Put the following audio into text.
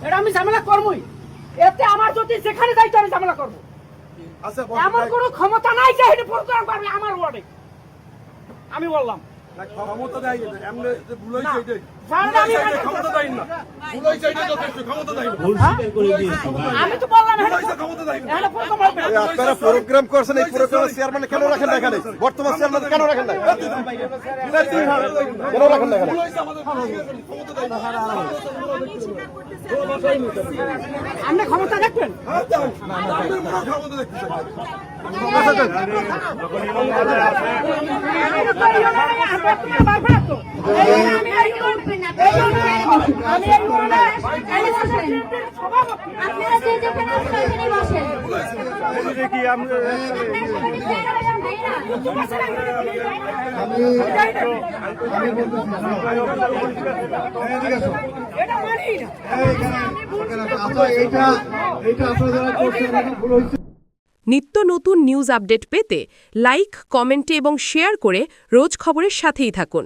এটা আমি ঝামেলা করবই, এতে আমার যদি যেখানে যাইতে আমি ঝামেলা করবো। এমন কোনো ক্ষমতা নাই যে এটা প্রোগ্রাম করবে আমার ওয়ার্ডে। আমি বললাম ক্ষমতা দেয় এমনি ভুল না। হয়েছে এটাই। জানেন আমি ক্ষমতা দেয় না, ভুল হয়েছে এটাই যথেষ্ট, ক্ষমতা দেয় না। আমি তো বললাম ভুল হয়েছে, ক্ষমতা দেয় না। এখানে প্রোগ্রাম হবে না। আপনারা প্রোগ্রাম করছেন, এই প্রোগ্রামের চেয়ারম্যান কেন রাখেন না এখানে? বর্তমান চেয়ারম্যান কেন রাখেন না? কেন রাখেন না এখানে? ভুল হয়েছে, আমাদের ক্ষমতা দেয় না। আপনি ক্ষমতা দেখবেন? হ্যাঁ, দেন। আপনাদের মনে হয় ক্ষমতা দেখতে চাই। আপনারা যে যেখানে সেখানে বসেন। নিত্য নতুন নিউজ আপডেট পেতে লাইক, কমেন্টে এবং শেয়ার করে রোজ খবরের সাথেই থাকুন।